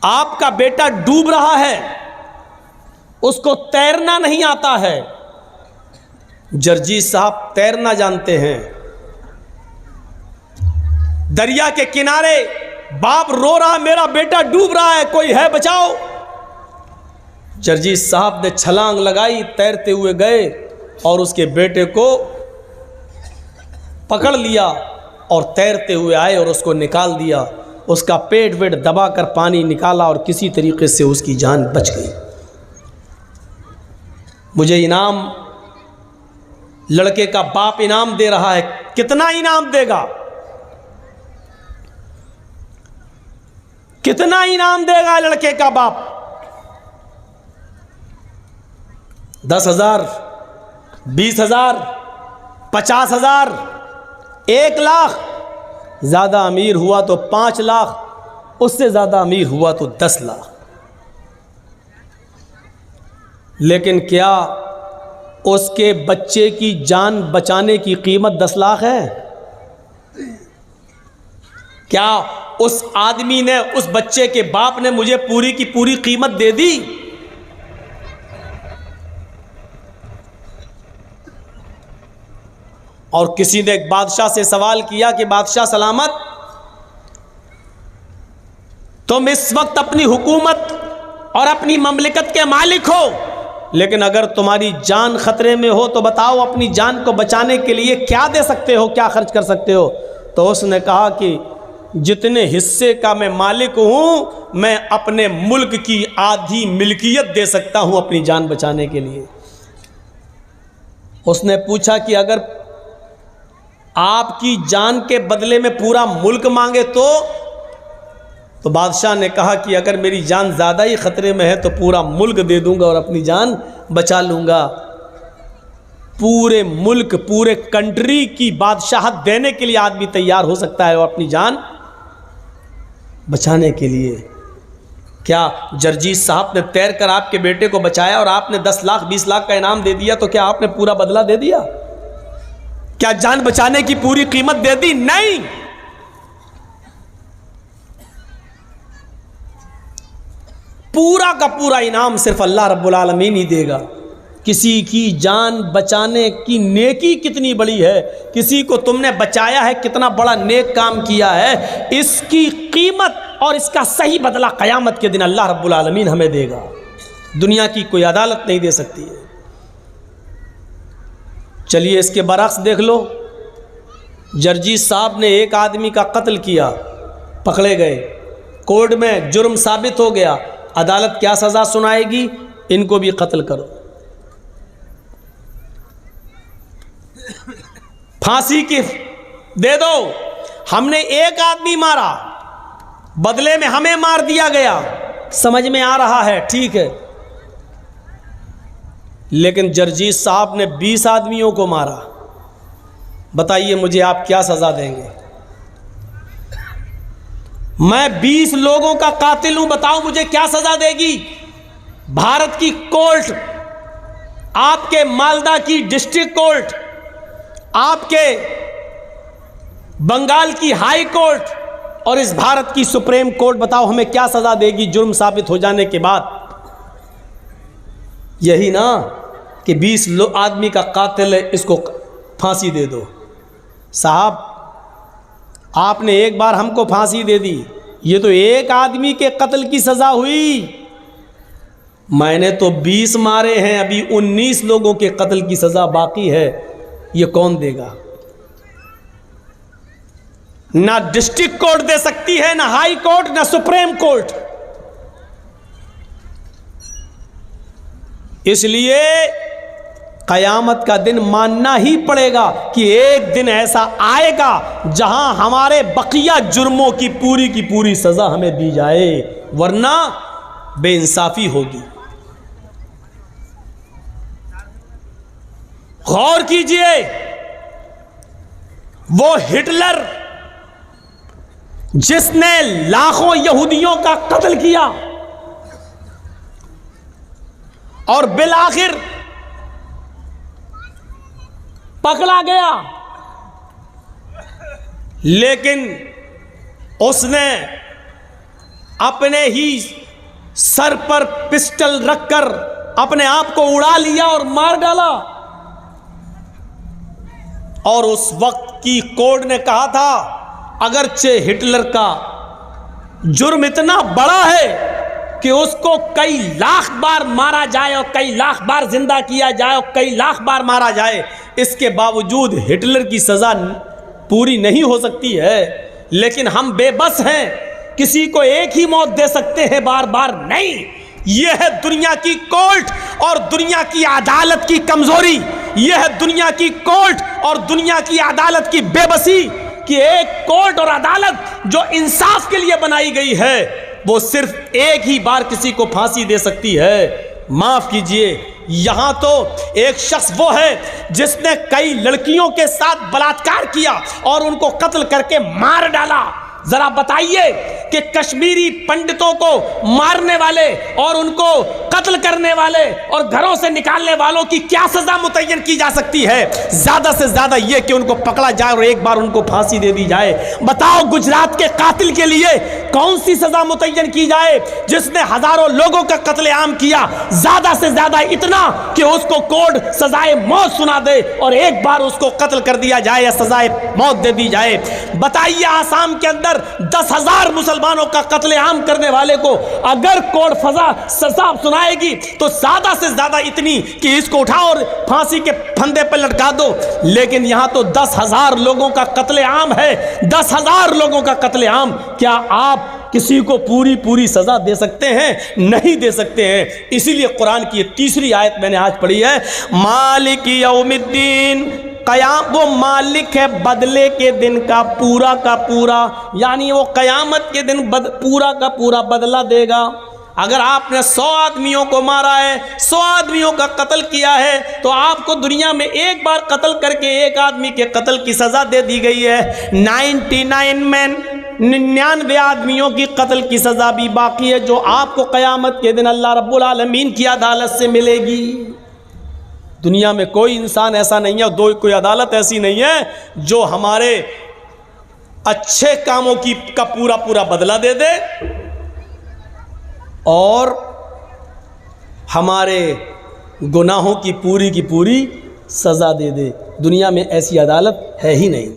آپ کا بیٹا ڈوب رہا ہے، اس کو تیرنا نہیں آتا ہے۔ جرجیت صاحب تیرنا جانتے ہیں۔ دریا کے کنارے باپ رو رہا، میرا بیٹا ڈوب رہا ہے، کوئی ہے بچاؤ۔ جرجیت صاحب نے چھلانگ لگائی، تیرتے ہوئے گئے اور اس کے بیٹے کو پکڑ لیا اور تیرتے ہوئے آئے اور اس کو نکال دیا۔ اس کا پیٹ ویٹ دبا کر پانی نکالا اور کسی طریقے سے اس کی جان بچ گئی۔ مجھے انعام، لڑکے کا باپ انعام دے رہا ہے۔ کتنا انعام دے گا؟ کتنا انعام دے گا لڑکے کا باپ؟ 10,000، 20,000، 50,000، 1,00,000، زیادہ امیر ہوا تو 5 لاکھ، اس سے زیادہ امیر ہوا تو 10 لاکھ۔ لیکن کیا اس کے بچے کی جان بچانے کی قیمت 10 لاکھ ہے؟ کیا اس آدمی نے، اس بچے کے باپ نے مجھے پوری کی پوری قیمت دے دی؟ اور کسی نے ایک بادشاہ سے سوال کیا کہ بادشاہ سلامت، تم اس وقت اپنی حکومت اور اپنی مملکت کے مالک ہو، لیکن اگر تمہاری جان خطرے میں ہو تو بتاؤ اپنی جان کو بچانے کے لیے کیا دے سکتے ہو، کیا خرچ کر سکتے ہو؟ تو اس نے کہا کہ جتنے حصے کا میں مالک ہوں، میں اپنے ملک کی آدھی ملکیت دے سکتا ہوں اپنی جان بچانے کے لیے۔ اس نے پوچھا کہ اگر آپ کی جان کے بدلے میں پورا ملک مانگے تو بادشاہ نے کہا کہ اگر میری جان زیادہ ہی خطرے میں ہے تو پورا ملک دے دوں گا اور اپنی جان بچا لوں گا۔ پورے ملک، پورے کنٹری کی بادشاہت دینے کے لیے آدمی تیار ہو سکتا ہے اور اپنی جان بچانے کے لیے۔ کیا جرجیت صاحب نے تیر کر آپ کے بیٹے کو بچایا اور آپ نے 10 لاکھ 20 لاکھ کا انعام دے دیا تو کیا آپ نے پورا بدلہ دے دیا؟ کیا جان بچانے کی پوری قیمت دے دی؟ نہیں۔ پورا کا پورا انعام صرف اللہ رب العالمین ہی دے گا۔ کسی کی جان بچانے کی نیکی کتنی بڑی ہے، کسی کو تم نے بچایا ہے، کتنا بڑا نیک کام کیا ہے، اس کی قیمت اور اس کا صحیح بدلہ قیامت کے دن اللہ رب العالمین ہمیں دے گا۔ دنیا کی کوئی عدالت نہیں دے سکتی ہے۔ چلیے اس کے برعکس دیکھ لو، جرجیت صاحب نے ایک آدمی کا قتل کیا، پکڑے گئے، کورٹ میں جرم ثابت ہو گیا، عدالت کیا سزا سنائے گی؟ ان کو بھی قتل کرو، پھانسی کی دے دو۔ ہم نے ایک آدمی مارا، بدلے میں ہمیں مار دیا گیا، سمجھ میں آ رہا ہے، ٹھیک ہے، لیکن جرجیت صاحب نے 20 آدمیوں کو مارا، بتائیے مجھے آپ کیا سزا دیں گے؟ میں 20 لوگوں کا قاتل ہوں، بتاؤ مجھے کیا سزا دے گی؟ بھارت کی کورٹ، آپ کے مالدہ کی ڈسٹرکٹ کورٹ، آپ کے بنگال کی ہائی کورٹ اور اس بھارت کی سپریم کورٹ، بتاؤ ہمیں کیا سزا دے گی جرم ثابت ہو جانے کے بعد؟ یہی نا کہ 20 آدمی کا قاتل ہے، اس کو پھانسی دے دو۔ صاحب آپ نے ایک بار ہم کو پھانسی دے دی، یہ تو ایک آدمی کے قتل کی سزا ہوئی، میں نے تو 20 مارے ہیں، ابھی 19 لوگوں کے قتل کی سزا باقی ہے، یہ کون دے گا؟ نہ ڈسٹرکٹ کورٹ دے سکتی ہے، نہ ہائی کورٹ، نہ سپریم کورٹ۔ اس لیے قیامت کا دن ماننا ہی پڑے گا کہ ایک دن ایسا آئے گا جہاں ہمارے بقیہ جرموں کی پوری سزا ہمیں دی جائے، ورنہ بے انصافی ہوگی۔ غور کیجئے، وہ ہٹلر جس نے لاکھوں یہودیوں کا قتل کیا اور بالآخر پکڑا گیا، لیکن اس نے اپنے ہی سر پر پسٹل رکھ کر اپنے آپ کو اڑا لیا اور مار ڈالا. اور اس وقت کی کوڈ نے کہا تھا اگرچہ ہٹلر کا جرم اتنا بڑا ہے کہ اس کو کئی لاکھ بار مارا جائے اور کئی لاکھ بار زندہ کیا جائے اور کئی لاکھ بار مارا جائے، اس کے باوجود ہٹلر کی سزا پوری نہیں ہو سکتی ہے. لیکن ہم بے بس ہیں، کسی کو ایک ہی موت دے سکتے ہیں، بار بار نہیں. یہ ہے دنیا کی کورٹ اور دنیا کی عدالت کی کمزوری. یہ ہے دنیا کی کورٹ اور دنیا کی عدالت کی بے بسی کہ ایک کورٹ اور عدالت جو انصاف کے لیے بنائی گئی ہے وہ صرف ایک ہی بار کسی کو پھانسی دے سکتی ہے. معاف کیجئے، یہاں تو ایک شخص وہ ہے جس نے کئی لڑکیوں کے ساتھ بلاತ್ಕಾರ کیا اور ان کو قتل کر کے مار ڈالا. ذرا بتائیے کہ کشمیری پنڈتوں کو مارنے والے اور ان کو قتل کرنے والے اور گھروں سے نکالنے والوں کی کیا سزا متعین کی جا سکتی ہے؟ زیادہ سے زیادہ یہ کہ ان کو پکڑا جائے اور ایک بار ان کو پھانسی دے دی جائے. بتاؤ گجرات کے قاتل کے لیے کون سی سزا متعین کی جائے جس نے ہزاروں لوگوں کا قتل عام کیا؟ زیادہ سے زیادہ اتنا کہ اس کو کوڈ سزائے موت سنا دے اور ایک بار اس کو قتل کر دیا جائے یا سزائے موت دے دی جائے. بتائیے آسام کے اندر 10,000 مسلمانوں کا قتل عام کرنے والے کو اگر کوڈ سزا سنائے گی تو زیادہ سے زیادہ اتنی کہ اس کو اٹھاؤ اور پھانسی کے پھندے پر لٹکا دو. لیکن یہاں تو 10,000 لوگوں کا قتل عام ہے. 10,000 لوگوں کا قتل عام. کیا آپ کسی کو پوری سزا دے سکتے ہیں؟ نہیں دے سکتے ہیں. اسی لیے قرآن کی یہ تیسری آیت میں نے آج پڑھی ہے، مالک یوم الدین. قیام وہ مالک ہے بدلے کے دن کا پورا، یعنی وہ قیامت کے دن پورا کا پورا بدلہ دے گا. اگر آپ نے 100 آدمیوں کو مارا ہے، 100 آدمیوں کا قتل کیا ہے، تو آپ کو دنیا میں ایک بار قتل کر کے ایک آدمی کے قتل کی سزا دے دی گئی ہے. 99 آدمیوں کی قتل کی سزا بھی باقی ہے جو آپ کو قیامت کے دن اللہ رب العالمین کی عدالت سے ملے گی. دنیا میں کوئی انسان ایسا نہیں ہے اور کوئی عدالت ایسی نہیں ہے جو ہمارے اچھے کاموں کا پورا بدلہ دے دے اور ہمارے گناہوں کی پوری سزا دے دے. دنیا میں ایسی عدالت ہے ہی نہیں.